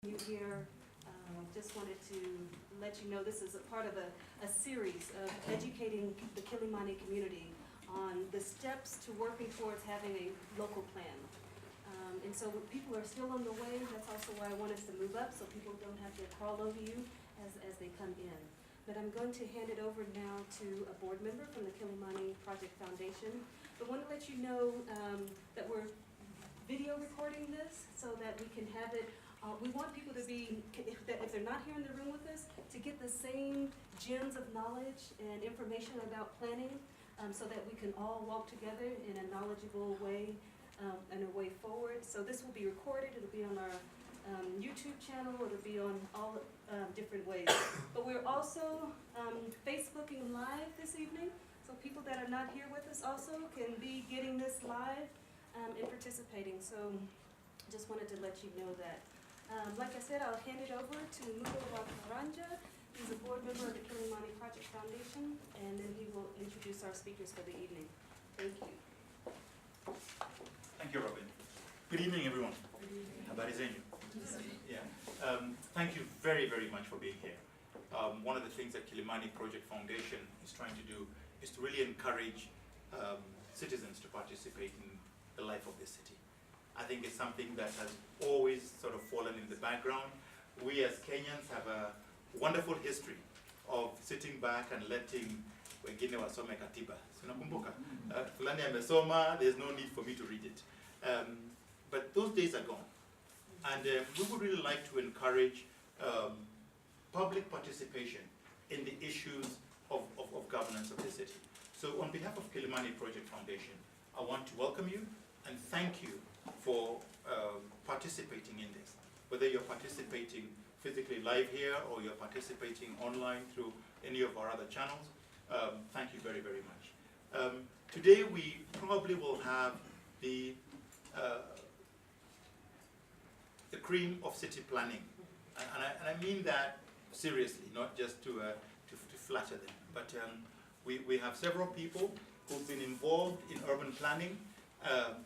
You here. Just wanted to let you know this is a part of a series of educating the Kilimani community on the steps to working towards having a local plan. And so people are still on the way. That's also why I want us to move up so people don't have to crawl over you as they come in. But I'm going to hand it over now to a board member from the Kilimani Project Foundation. But I want to let you know that we're video recording this so that we can have it. We want people to be, if they're not here in the room with us, to get the same gems of knowledge and information about planning so that we can all walk together in a knowledgeable way and a way forward. So this will be recorded. It'll be on our YouTube channel. It'll be on all different ways. But we're also Facebooking live this evening. So people that are not here with us also can be getting this live and participating. So just wanted to let you know that. Like I said, I'll hand it over to Muema Karanja. He's a board member of the Kilimani Project Foundation, and then he will introduce our speakers for the evening. Thank you. Thank you, Robin. Good evening, everyone. Habari zenyu? Yeah. Thank you very, very much for being here. One of the things that Kilimani Project Foundation is trying to do is to really encourage citizens to participate in the life of the city. I think it's something that has always sort of fallen in the background. We as Kenyans have a wonderful history of sitting back and letting wengine wasome katiba. Unakumbuka? Fulani amesoma, there's no need for me to read it. But those days are gone. And we would really like to encourage public participation in the issues of governance of the city. So on behalf of Kilimani Project Foundation, I want to welcome you and thank you for participating in this. Whether you're participating physically live here or you're participating online through any of our other channels, thank you very, very much. Today we probably will have the cream of city planning. And I mean that seriously, not just to flatter them. But we have several people who've been involved in urban planning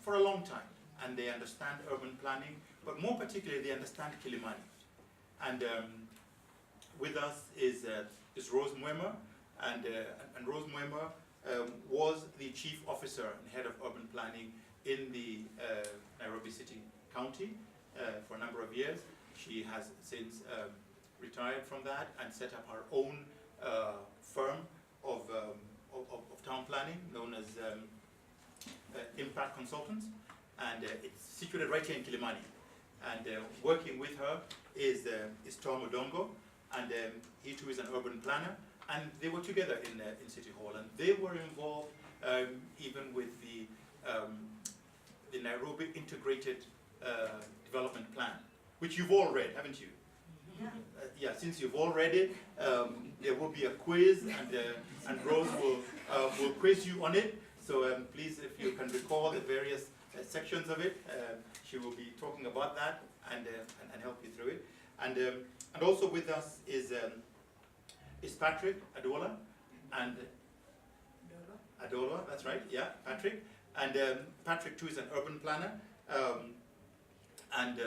for a long time. And they understand urban planning, but more particularly they understand Kilimani. And with us is Rose Muema, and Rose Muema was the chief officer and head of urban planning in the Nairobi City County for a number of years. She has since retired from that and set up her own firm of town planning known as Impact Consultants. And it's situated right here in Kilimani. And working with her is Tom Odongo, and he too is an urban planner. And they were together in City Hall, and they were involved even with the Nairobi Integrated Development Plan, which you've all read, haven't you? Yeah. Yeah, since you've all read it, there will be a quiz, and Rose will quiz you on it. So please, if you can recall the various sections of it, she will be talking about that and help you through it. And also with us is Patrick Adola, and Adola, that's right, yeah, Patrick. And Patrick too is an urban planner and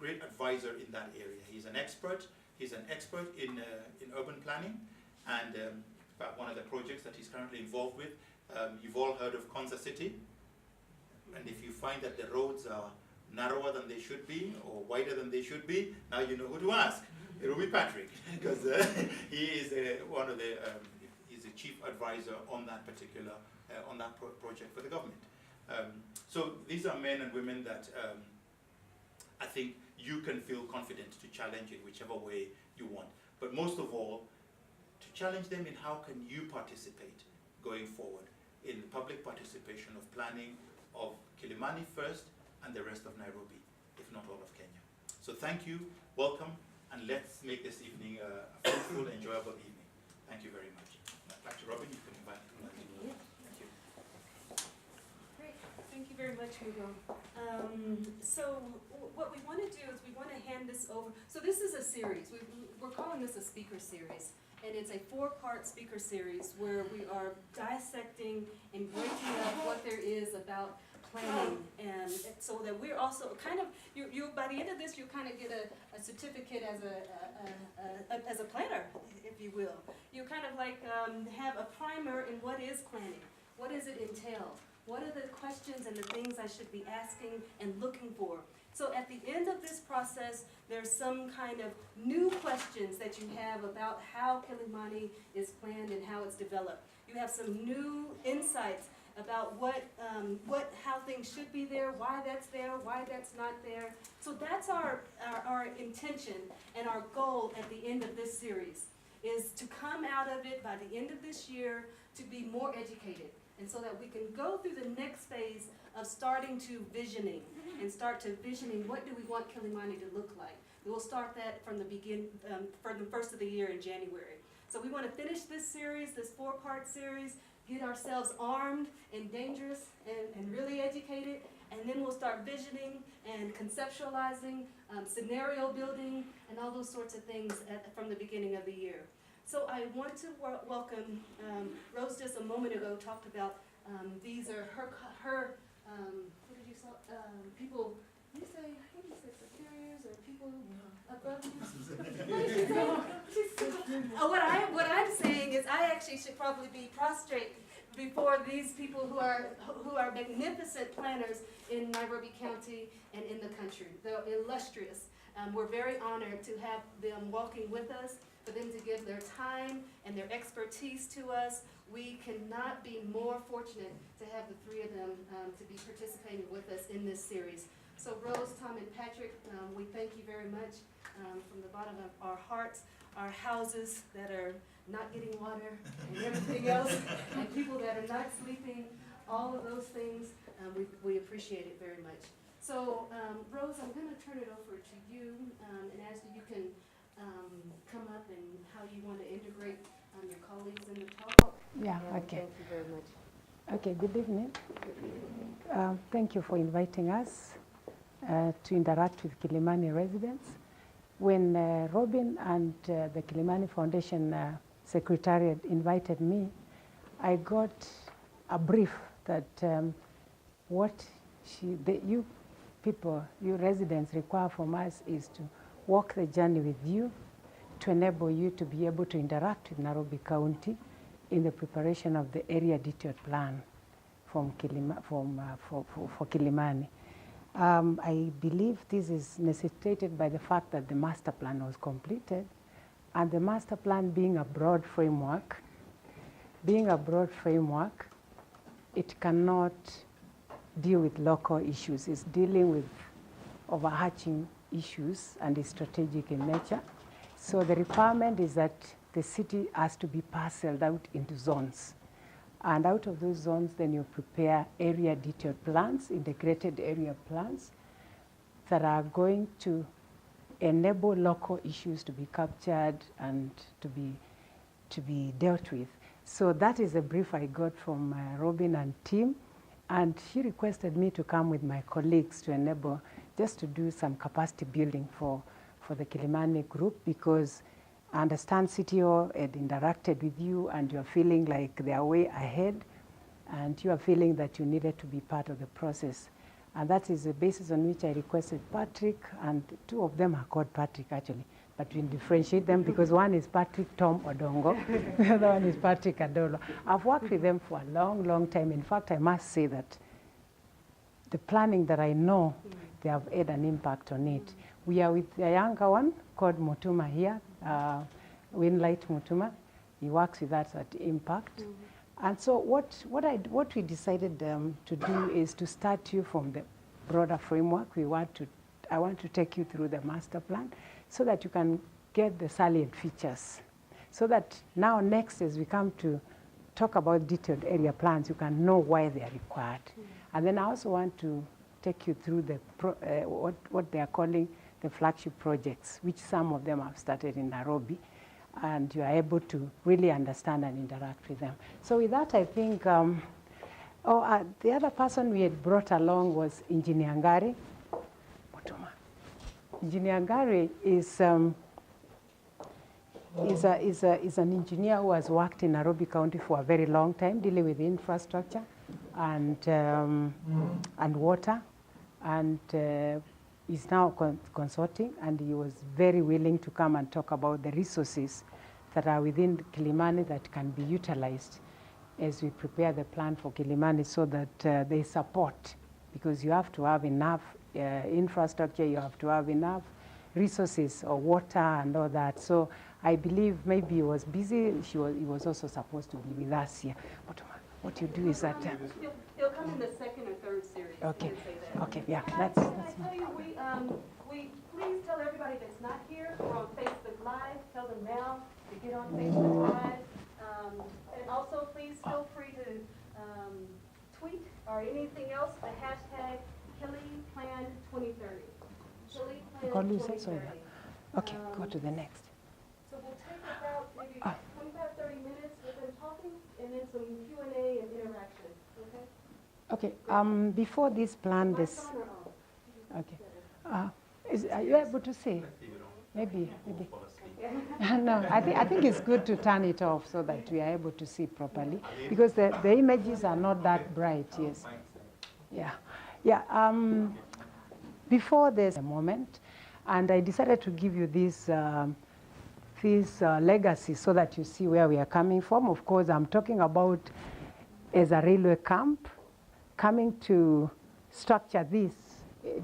great advisor in that area. He's an expert. He's an expert in urban planning, and one of the projects that he's currently involved with. You've all heard of Konza City, and if you find that the roads are narrower than they should be or wider than they should be, now you know who to ask. It will be Patrick, because he is he's a chief advisor on that particular project for the government. So these are men and women that I think you can feel confident to challenge in whichever way you want. But most of all, to challenge them in how can you participate going forward in public participation of planning of Kilimani first and the rest of Nairobi, if not all of Kenya. So thank you, welcome, and let's make this evening a fruitful, enjoyable evening. Thank you very much. Back to Robin, you can invite me. Yeah. Thank you. Great. Thank you very much, Hugo. So what we want to do is we want to hand this over. So this is a series. We're calling this a speaker series. And it's a 4-part speaker series where we are dissecting and breaking up what there is about planning, and so that we're also kind of, you by the end of this, you kind of get a certificate as a planner, if you will. You kind of like have a primer in what is planning, what does it entail, what are the questions and the things I should be asking and looking for. So at the end of this process, there's some kind of new questions that you have about how Kilimani is planned and how it's developed. You have some new insights about how things should be there, why that's not there. So that's our intention and our goal at the end of this series, is to come out of it by the end of this year to be more educated, and so that we can go through the next phase of starting to visioning, and start to visioning what do we want Kilimani to look like. We'll start that from the first of the year in January. So we want to finish this series, this 4-part series, get ourselves armed and dangerous and really educated, and then we'll start visioning and conceptualizing, scenario building, and all those sorts of things from the beginning of the year. So I want to welcome, Rose just a moment ago talked about, these are her what did you say, people, you say, what do you say, superiors or people above you? What did she say? What I'm saying is I actually should probably be prostrate before these people who are magnificent planners in Nairobi County and in the country. They're illustrious. We're very honored to have them walking with us, for them to give their time and their expertise to us. We cannot be more fortunate to have the 3 of them to be participating with us in this series. So Rose, Tom, and Patrick, we thank you very much from the bottom of our hearts. Our houses that are not getting water and everything else, and people that are not sleeping, all of those things, we appreciate it very much. So Rose, I'm going to turn it over to you and ask you can come up and how you want to integrate your colleagues in the talk. Yeah, okay. Thank you very much. Okay, good evening. Thank you for inviting us to interact with Kilimani residents. When Robin and the Kilimani Foundation Secretariat invited me, I got a brief that what you people, you residents require from us is to walk the journey with you to enable you to be able to interact with Nairobi County in the preparation of the area detailed plan for Kilimani. I believe this is necessitated by the fact that the master plan was completed, and the master plan being a broad framework, it cannot deal with local issues. It's dealing with overarching issues and is strategic in nature. So the requirement is that the city has to be parceled out into zones. And out of those zones, then you prepare area detailed plans, integrated area plans that are going to enable local issues to be captured and to be dealt with. So that is a brief I got from Robin and team. And she requested me to come with my colleagues to enable just to do some capacity building for the Kilimani group, because I understand CTO had interacted with you and you're feeling like they are way ahead and you are feeling that you needed to be part of the process. And that is the basis on which I requested Patrick, and 2 of them are called Patrick actually, but we differentiate them because one is Patrick Tom Odongo, the other one is Patrick Adolo. I've worked with them for a long, long time. In fact, I must say that the planning that I know, they have had an impact on it. We are with a younger one called Mutuma here, Winlight Mutuma. He works with us at Impact. And so what we decided to do is to start you from the broader framework. I want to take you through the master plan so that you can get the salient features. So that now next, as we come to talk about detailed area plans, you can know why they are required. And then I also want to take you through the what they are calling the flagship projects, which some of them have started in Nairobi, and you are able to really understand and interact with them. So with that, I think, the other person we had brought along was Engineer Ngari. Engineer Ngari is an engineer who has worked in Nairobi County for a very long time, dealing with infrastructure. and water, and is now consulting, and he was very willing to come and talk about the resources that are within Kilimani that can be utilized as we prepare the plan for Kilimani, so that they support, because you have to have enough infrastructure, you have to have enough resources or water and all that. So I believe maybe he was busy. He was also supposed to be with us here. But what you do is that... He'll come in the second or third series. Okay. Okay, yeah. Can I tell you, we please tell everybody that's not here, we're on Facebook Live. Tell them now to get on Facebook Live. And also, please feel free to tweet or anything else, the hashtag KiliPlan2030. KiliPlan2030. Okay, go to the next. So we'll take about maybe 25, 30 minutes with them talking, and then some Q&A and interaction, okay? Okay, before this plan, this... Okay. Are you able to see? Maybe. No, I think it's good to turn it off so that we are able to see properly, because the images are not that bright, yes. Yeah. Before there's a moment, and I decided to give you this legacy so that you see where we are coming from. Of course, I'm talking about as a railway camp, coming to structure this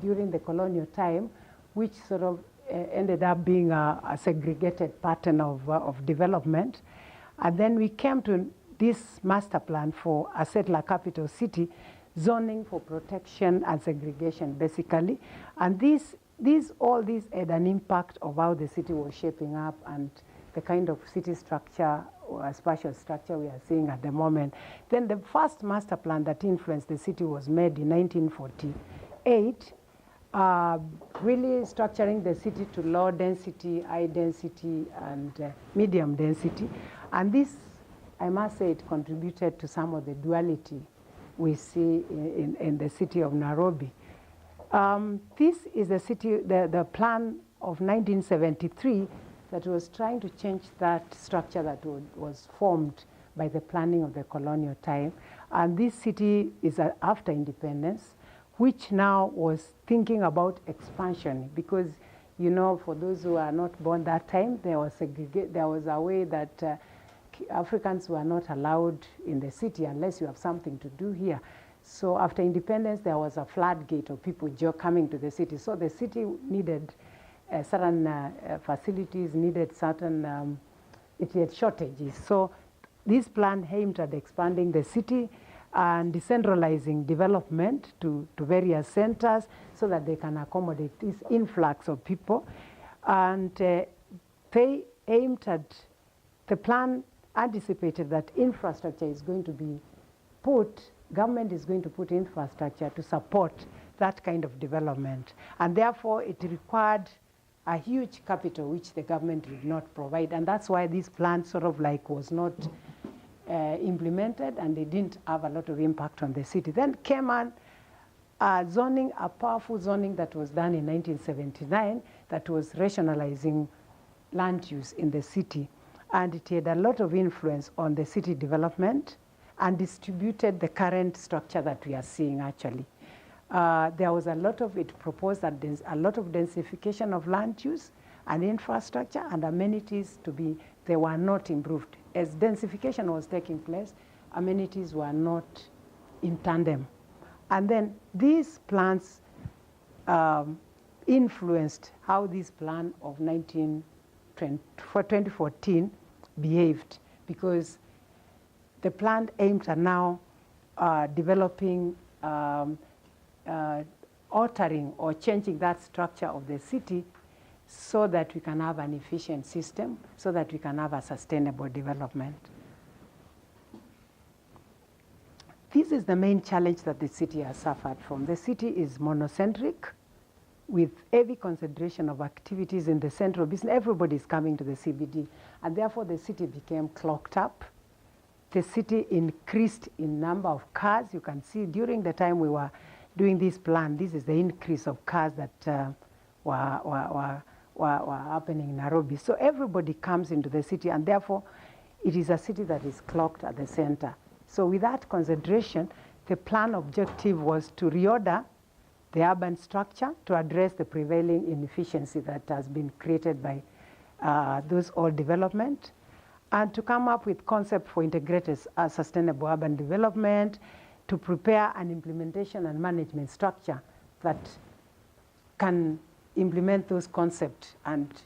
during the colonial time, which sort of ended up being a segregated pattern of development. And then we came to this master plan for a settler capital city, zoning for protection and segregation, basically. And all these had an impact of how the city was shaping up and the kind of city structure or spatial structure we are seeing at the moment. Then the first master plan that influenced the city was made in 1948, really structuring the city to low density, high density, and medium density. And this, I must say, it contributed to some of the duality we see in the city of Nairobi. This is the plan of 1973 that was trying to change that structure that was formed by the planning of the colonial time. And this city is after independence, which now was thinking about expansion, because, you know, for those who are not born that time, there was a way that Africans were not allowed in the city unless you have something to do here. So after independence, there was a floodgate of people coming to the city. So the city needed certain facilities, needed certain, it had shortages. So this plan aimed at expanding the city and decentralizing development to various centers so that they can accommodate this influx of people. And they aimed at, the plan anticipated that infrastructure is going to be government is going to put infrastructure to support that kind of development. And therefore, it required a huge capital, which the government did not provide. And that's why this plan sort of like was not implemented, and they didn't have a lot of impact on the city. Then came on zoning, a powerful zoning that was done in 1979 that was rationalizing land use in the city. And it had a lot of influence on the city development and distributed the current structure that we are seeing actually. There was a lot of it proposed that there's a lot of densification of land use and infrastructure and amenities they were not improved. As densification was taking place, amenities were not in tandem. And then these plans influenced how this plan of 2014 behaved, because the plan aimed at now developing, altering or changing that structure of the city so that we can have an efficient system, so that we can have a sustainable development. This is the main challenge that the city has suffered from. The city is monocentric with heavy concentration of activities in the central business. Everybody is coming to the CBD, and therefore the city became clogged up. The city increased in number of cars. You can see during the time we were doing this plan, this is the increase of cars that were happening in Nairobi. So everybody comes into the city, and therefore it is a city that is clogged at the center. So with that concentration, the plan objective was to reorder the urban structure to address the prevailing inefficiency that has been created by those old development, and to come up with concept for integrated sustainable urban development, to prepare an implementation and management structure that can implement those concepts and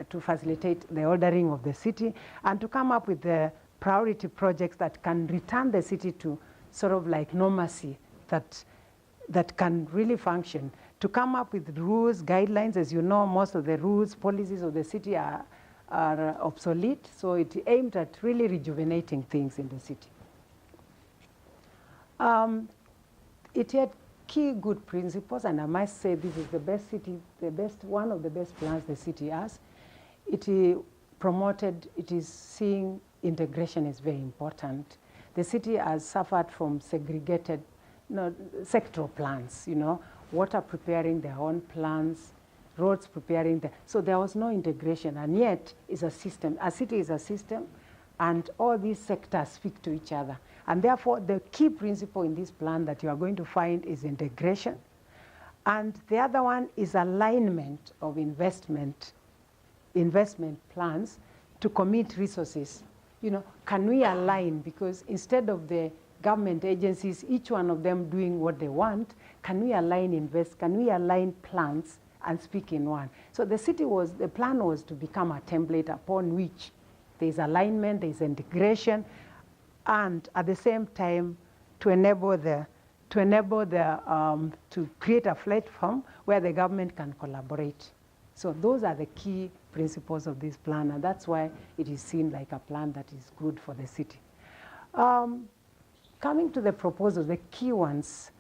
to facilitate the ordering of the city, and to come up with the priority projects that can return the city to sort of like normalcy, that can really function, to come up with rules, guidelines. As you know, most of the rules, policies of the city are obsolete, so it aimed at really rejuvenating things in the city. It had key good principles, and I must say this is the best city, one of the best plans the city has. It is seeing integration is very important. The city has suffered from segregated sectoral plans, water preparing their own plans, roads preparing so there was no integration, and yet it's a system. A city is a system, and all these sectors speak to each other. And therefore, the key principle in this plan that you are going to find is integration. And the other one is alignment of investment plans to commit resources. Can we align? Because instead of the government agencies, each one of them doing what they want, can we align plans and speak in one? So the plan was to become a template upon which there's alignment, there's integration, and at the same time to create a platform where the government can collaborate. So those are the key principles of this plan, and that's why it is seen like a plan that is good for the city. Coming to the proposals, the key ones,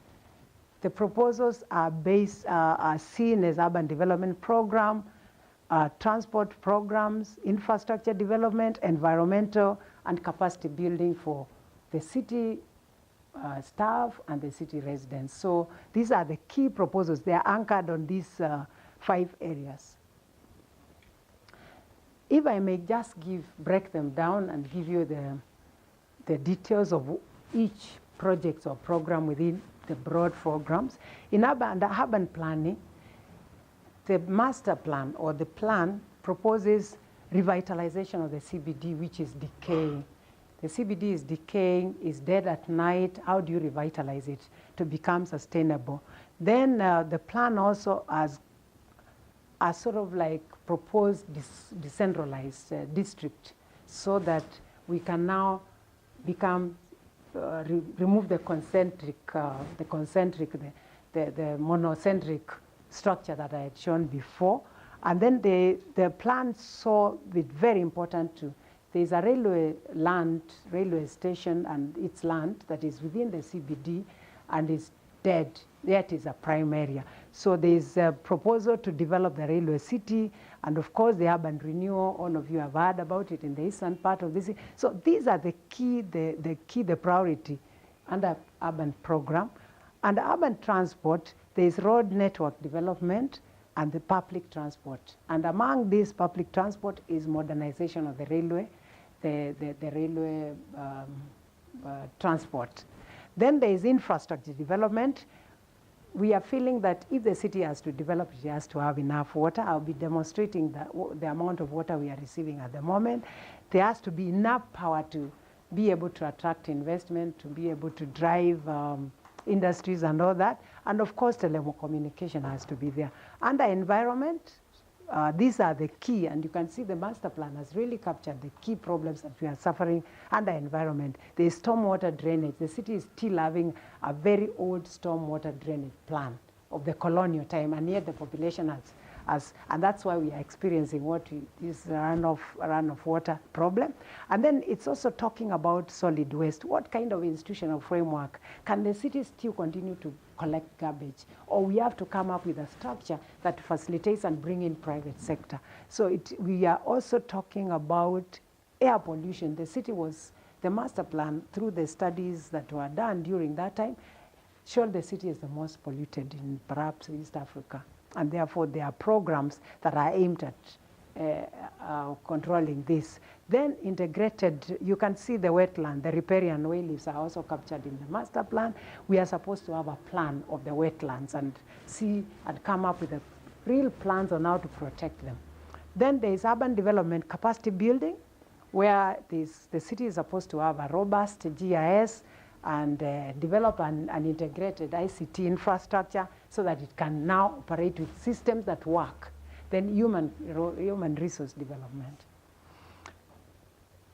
the proposals are seen as urban development program, transport programs, infrastructure development, environmental, and capacity building for the city staff and the city residents. So these are the key proposals. They are anchored on these 5 areas. If I may just break them down and give you the details of each project or program within the broad programs. In urban planning, the master plan or the plan proposes revitalization of the CBD, which is decaying. The CBD is decaying, is dead at night. How do you revitalize it to become sustainable? Then the plan also has sort of like proposed decentralized district, so that we can now remove the monocentric structure that I had shown before. And then the plan saw it very important there's a railway station and its land that is within the CBD and is dead, yet is a prime area. So there's a proposal to develop the railway city, and of course the urban renewal. All of you have heard about it in the eastern part of the city. So these are the priority under urban program. Under urban transport, there's road network development and the public transport. And among these public transport is modernization of the railway, the railway transport. Then there is infrastructure development. We are feeling that if the city has to develop, it has to have enough water. I'll be demonstrating the amount of water we are receiving at the moment. There has to be enough power to be able to attract investment, to be able to drive industries and all that. And of course, telecommunication has to be there. Under environment, these are the key, and you can see the master plan has really captured the key problems that we are suffering under environment. There is stormwater drainage. The city is still having a very old stormwater drainage plan of the colonial time, and yet the population and that's why we are experiencing what is a runoff water problem. And then it's also talking about solid waste. What kind of institutional framework can the city still continue to collect garbage, or we have to come up with a structure that facilitates and bring in private sector? So we are also talking about air pollution. The master plan, through the studies that were done during that time, showed the city is the most polluted in perhaps East Africa. And therefore, there are programs that are aimed at controlling this. Then integrated, you can see the wetland, the riparian wetlands are also captured in the master plan. We are supposed to have a plan of the wetlands and see and come up with a real plans on how to protect them. Then there is urban development capacity building, where the city is supposed to have a robust GIS and develop an integrated ICT infrastructure so that it can now operate with systems that work. Then human resource development.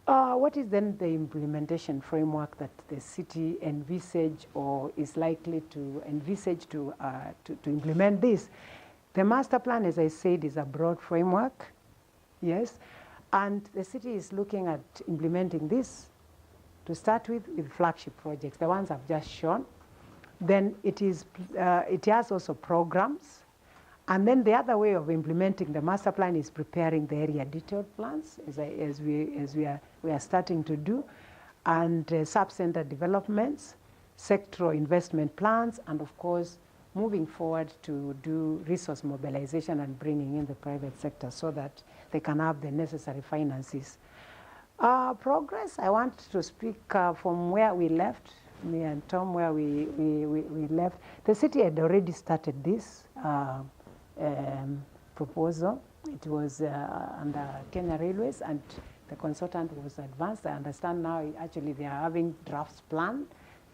What is then the implementation framework that the city envisage or is likely to envisage to implement this? The master plan, as I said, is a broad framework, yes, and the city is looking at implementing this to start with flagship projects, the ones I've just shown. Then it has also programs. And then the other way of implementing the master plan is preparing the area detailed plans, as we are starting to do, and sub-center developments, sectoral investment plans, and of course, moving forward to do resource mobilization and bringing in the private sector so that they can have the necessary finances. Progress, I want to speak from where we left, me and Tom, where we left. The city had already started this proposal. It was under Kenya Railways, and the consultant was advanced. I understand now actually they are having drafts plan.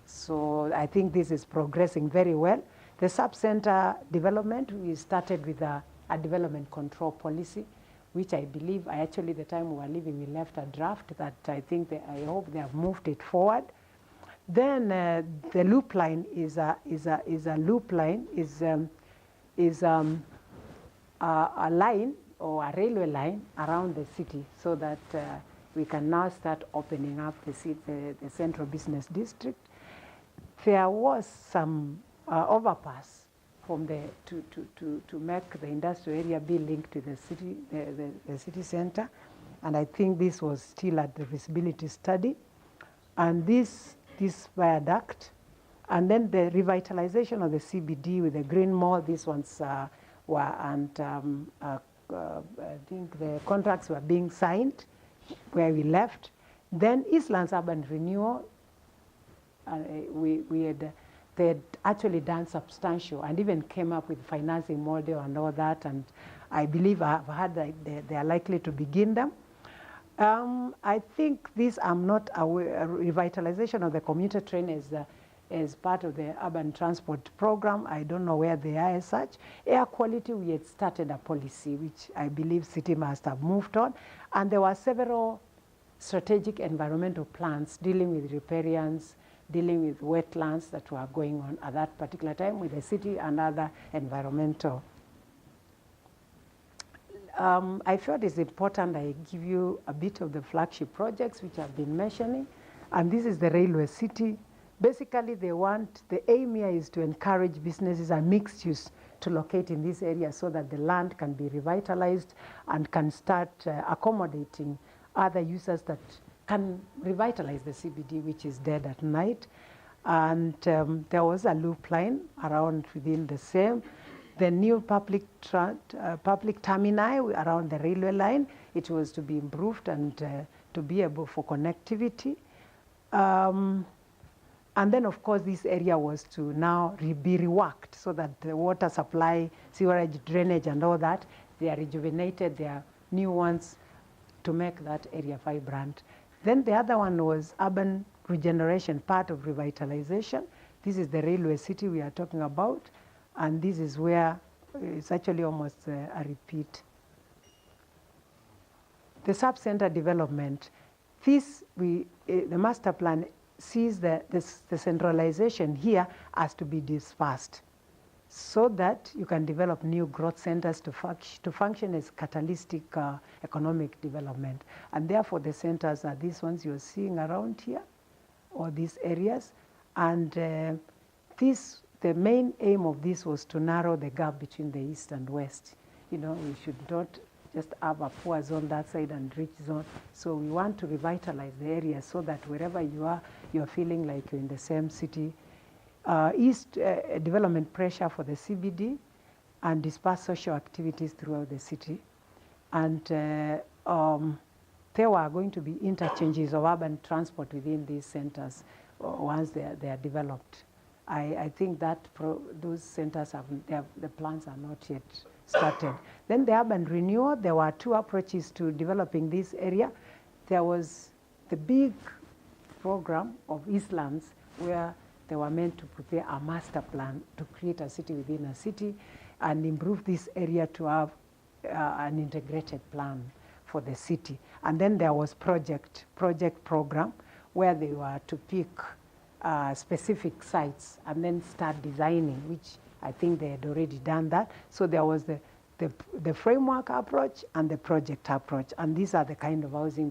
So I think this is progressing very well. The sub-center development, we started with a development control policy, which I believe, actually the time we were leaving, we left a draft that I hope they have moved it forward. Then the loop line is a line or a railway line around the city so that we can now start opening up the central business district. There was some overpass from to make the industrial area be linked to the city, the city center, and I think this was still at the feasibility study. And this viaduct, and then the revitalization of the CBD with the Green Mall. These ones were, and I think the contracts were being signed where we left. Then Eastlands Urban Renewal, they had actually done substantial and even came up with financing model and all that, and I believe I've heard that they are likely to begin them. I think this, I'm not aware, revitalization of the commuter train is part of the urban transport program. I don't know where they are as such. Air quality, we had started a policy, which I believe city must have moved on. And there were several strategic environmental plans dealing with riparians, dealing with wetlands that were going on at that particular time with the city and other environmental. I felt it's important I give you a bit of the flagship projects which I've been mentioning. And this is the railway city. Basically, the aim here is to encourage businesses and mixed use to locate in this area so that the land can be revitalized and can start accommodating other users that can revitalize the CBD, which is dead at night. And there was a loop line around within the same. The new public termini around the railway line, it was to be improved and to be able for connectivity. And then, of course, this area was to now be reworked so that the water supply, sewerage, drainage, and all that, they are rejuvenated. There are new ones to make that area vibrant. Then the other one was urban regeneration, part of revitalization. This is the railway city we are talking about. And this is where it's actually almost a repeat. The sub-center development. This, the master plan sees the centralization here as to be dispersed so that you can develop new growth centers to function as catalytic economic development. And therefore the centers are these ones you're seeing around here, or these areas. And the main aim of this was to narrow the gap between the east and west. You know, we should not just have a poor zone that side and rich zone. So we want to revitalize the area so that wherever you are, you're feeling like you're in the same city. East development pressure for the CBD and disperse social activities throughout the city. And there were going to be interchanges of urban transport within these centers once they are developed. I think that those centers the plans are not yet started. Then the urban renewal, there were two approaches to developing this area. There was the big program of Eastlands where they were meant to prepare a master plan to create a city within a city and improve this area to have an integrated plan for the city. And then there was project program where they were to pick specific sites and then start designing, which I think they had already done that. So there was the framework approach and the project approach, and these are the kind of housing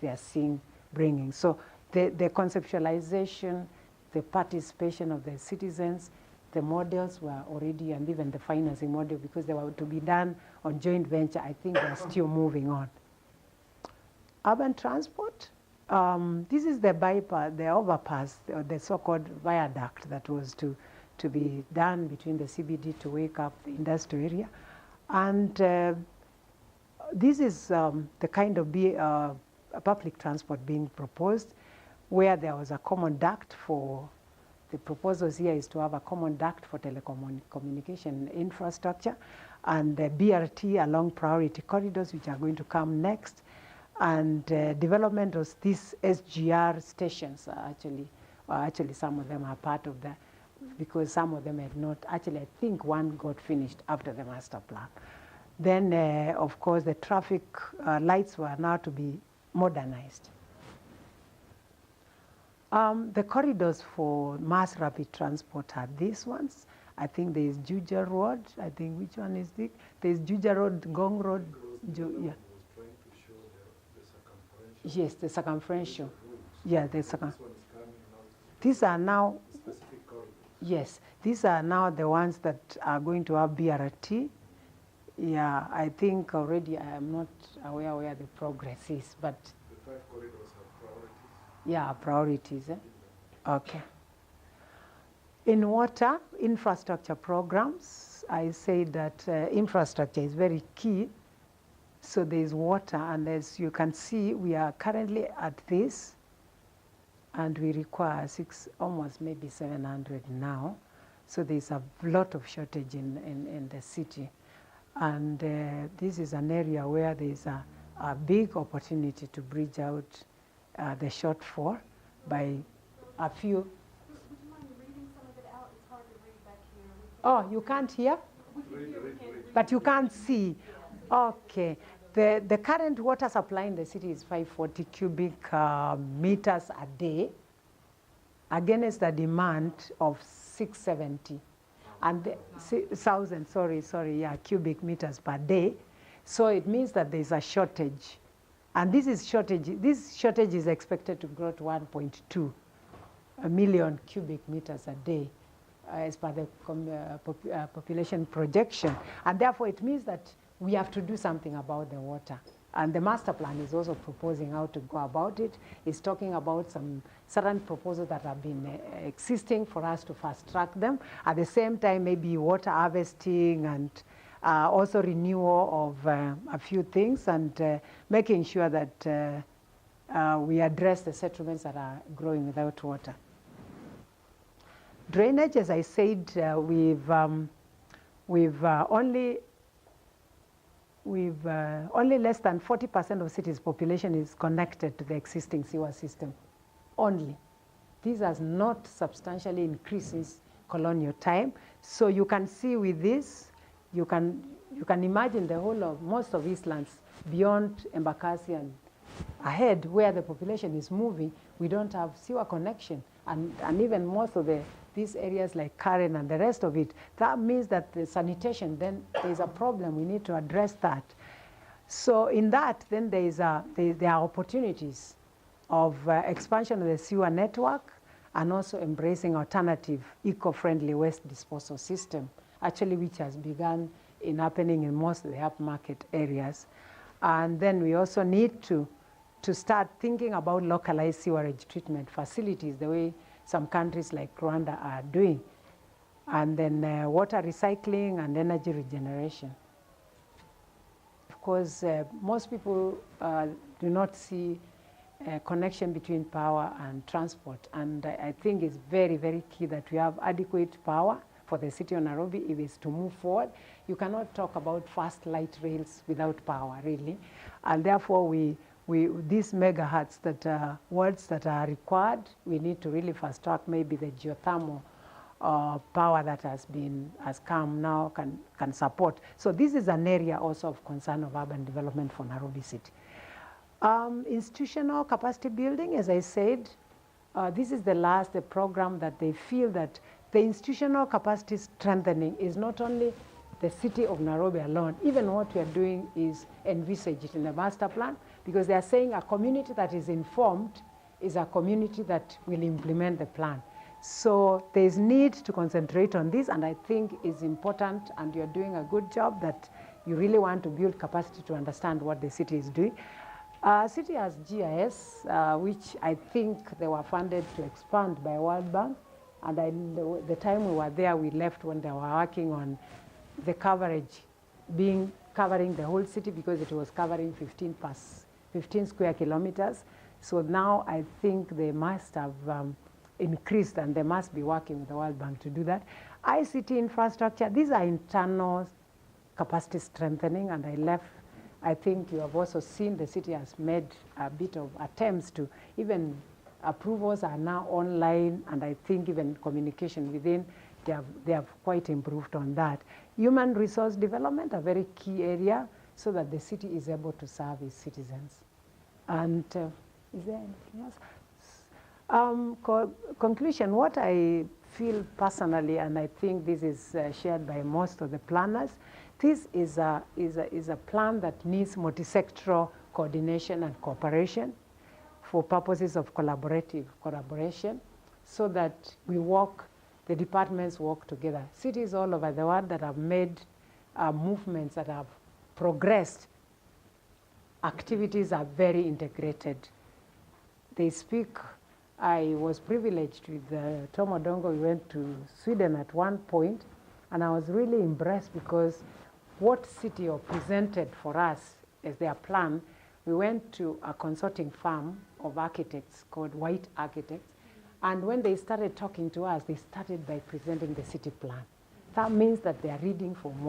they are seeing bringing. So the conceptualization, the participation of the citizens, the models were already, and even the financing model, because they were to be done on joint venture, I think they're still moving on. Urban transport, this is the bypass, the overpass, the so-called viaduct that was to be done between the CBD to wake up the industrial area. And this is the kind of public transport being proposed, where there was a common duct for, the proposals here is to have a common duct for telecommunication infrastructure, and the BRT along priority corridors, which are going to come next, and development of these SGR stations actually some of them are part of that, because some of them had not, actually I think one got finished after the master plan. Then of course the traffic lights were now to be modernized. The corridors for mass rapid transport are these ones. I think there is Juja Road. I think, which one is this? There is Juja Road, Gong Road. Yeah. Yes, the circumferential. Yeah, the circumferential. These are now, yes, these are now the ones that are going to have BRT. Yeah, I think already I am not aware where the progress is, but. The 5 corridors have priorities. Yeah, priorities. Okay. In water, infrastructure programs, I say that infrastructure is very key. So there's water, and as you can see, we are currently at this, and we require almost maybe 700 now. So there's a lot of shortage in the city. And this is an area where there's a big opportunity to bridge out the shortfall by a few. Would you mind reading some of it out? It's hard to read back here. Oh, you can't hear? But you can't see. Okay. The current water supply in the city is 540 cubic meters a day against the demand of 670. And the 1,000, yeah, cubic meters per day. So it means that there's a shortage. And this shortage is expected to grow to 1.2 million cubic meters a day as per the population projection. And therefore it means that we have to do something about the water. And the master plan is also proposing how to go about it. It's talking about some certain proposals that have been existing for us to fast track them. At the same time, maybe water harvesting and also renewal of a few things, and making sure that we address the settlements that are growing without water. Drainage, as I said, we've only less than 40% of cities' population is connected to the existing sewer system. Only. This has not substantially increased since colonial time. So you can see with this, you can imagine the whole of most of Eastlands beyond Embakasi and ahead, where the population is moving, we don't have sewer connection. And even most of these areas like Karen and the rest of it, that means that the sanitation, then there's a problem. We need to address that. So in that, then there are opportunities of expansion of the sewer network, and also embracing alternative eco-friendly waste disposal system, actually, which has begun happening in most of the upmarket areas. And then we also need to start thinking about localized sewerage treatment facilities, the way some countries like Rwanda are doing. And then water recycling and energy regeneration. because most people do not see a connection between power and transport. And I think it's very, very key that we have adequate power for the city of Nairobi if it's to move forward. You cannot talk about fast light rails without power, really. And therefore, these megahertz that words that are required, we need to really fast track maybe the geothermal power that has come now can support. So this is an area also of concern of urban development for Nairobi City. Institutional capacity building, as I said, this is the program that they feel that the institutional capacity strengthening is not only the city of Nairobi alone. Even what we are doing is envisage it in the master plan, because they are saying a community that is informed is a community that will implement the plan. So there's need to concentrate on this, and I think it's important, and you're doing a good job that you really want to build capacity to understand what the city is doing. City has GIS, which I think they were funded to expand by World Bank. And the time we were there, we left when they were working on the coverage, covering the whole city, because it was covering 15 square kilometers. So now I think they must have increased, and they must be working with the World Bank to do that. ICT infrastructure, these are internal capacity strengthening, and I think you have also seen the city has made a bit of attempts to, even approvals are now online, and I think even communication within, they have quite improved on that. Human resource development, a very key area, so that the city is able to serve its citizens. And is there anything else? Conclusion, what I feel personally, and I think this is shared by most of the planners, this is a plan that needs multi-sectoral coordination and cooperation for purposes of collaboration, so that the departments work together. Cities all over the world that have made movements that have progressed, activities are very integrated. They speak. I was privileged with Tom Odongo. We went to Sweden at one point, and I was really impressed because what city presented for us as their plan, we went to a consulting firm of architects called White Architects, and when they started talking to us, they started by presenting the city plan. That means that they are reading from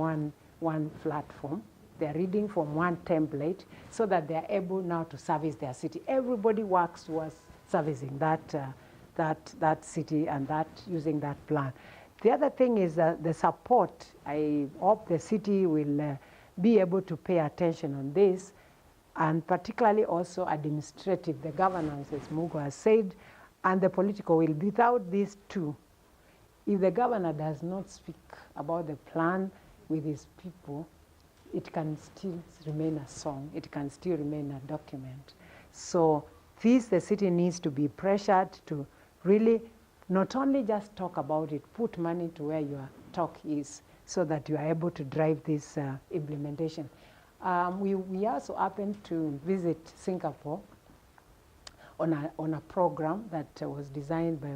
one platform, they are reading from one template, so that they are able now to service their city. Everybody works towards servicing that city and using that plan. The other thing is the support. I hope the city will be able to pay attention on this, and particularly also administrative, the governance, as Mugo has said, and the political will. Without these two, if the governor does not speak about the plan with his people, it can still remain a song, it can still remain a document. So the city needs to be pressured to really not only just talk about it, put money to where your talk is, so that you are able to drive this implementation. We also happened to visit Singapore on a program that was designed by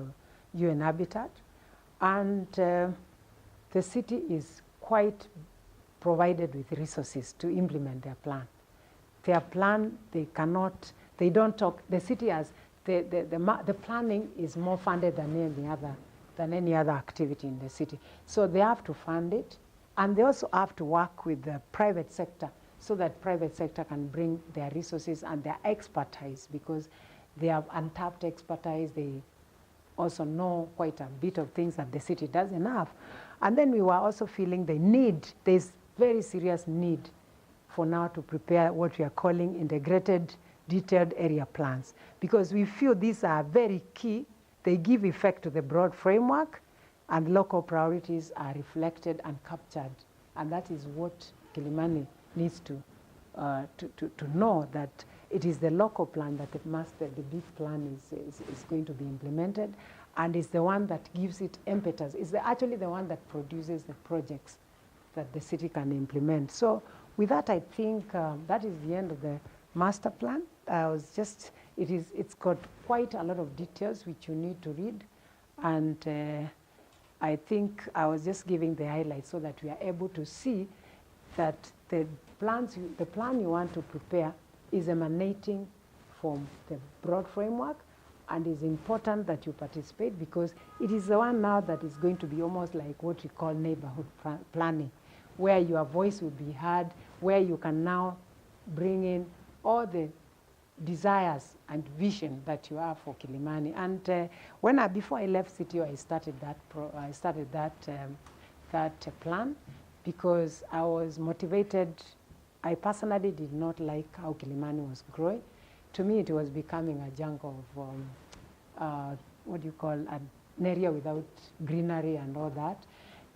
UN Habitat, and the city is quite provided with resources to implement their plan. Their plan, they don't talk, the city has, the planning is more funded than any other activity in the city. So they have to fund it, and they also have to work with the private sector, so that private sector can bring their resources and their expertise, because they have untapped expertise. They also know quite a bit of things that the city doesn't have. And then we were also feeling there's very serious need for now to prepare what we are calling integrated detailed area plans, because we feel these are very key. They give effect to the broad framework, and local priorities are reflected and captured. And that is what Kilimani needs to know, that it is the local plan that the big plan is going to be implemented, and is the one that gives it impetus. It's actually the one that produces the projects that the city can implement. So with that, I think that is the end of the master plan. It's got quite a lot of details which you need to read, and I think I was just giving the highlights so that we are able to see that the plan you want to prepare is emanating from the broad framework, and it's important that you participate because it is the one now that is going to be almost like what we call neighborhood planning, where your voice will be heard, where you can now bring in all the desires and vision that you have for Kilimani. And before I left CTO, I started that plan because I was motivated. I personally did not like how Kilimani was growing. To me, it was becoming a jungle of an area without greenery and all that.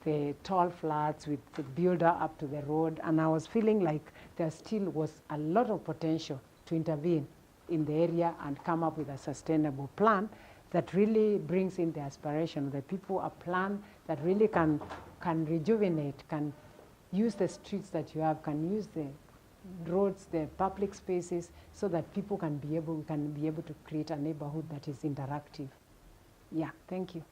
The tall flats with the builder up to the road, and I was feeling like there still was a lot of potential to intervene in the area and come up with a sustainable plan that really brings in the aspiration of the people, a plan that really can rejuvenate, can use the streets that you have, can use the roads, the public spaces, so that people can be able to create a neighborhood that is interactive. Yeah, thank you.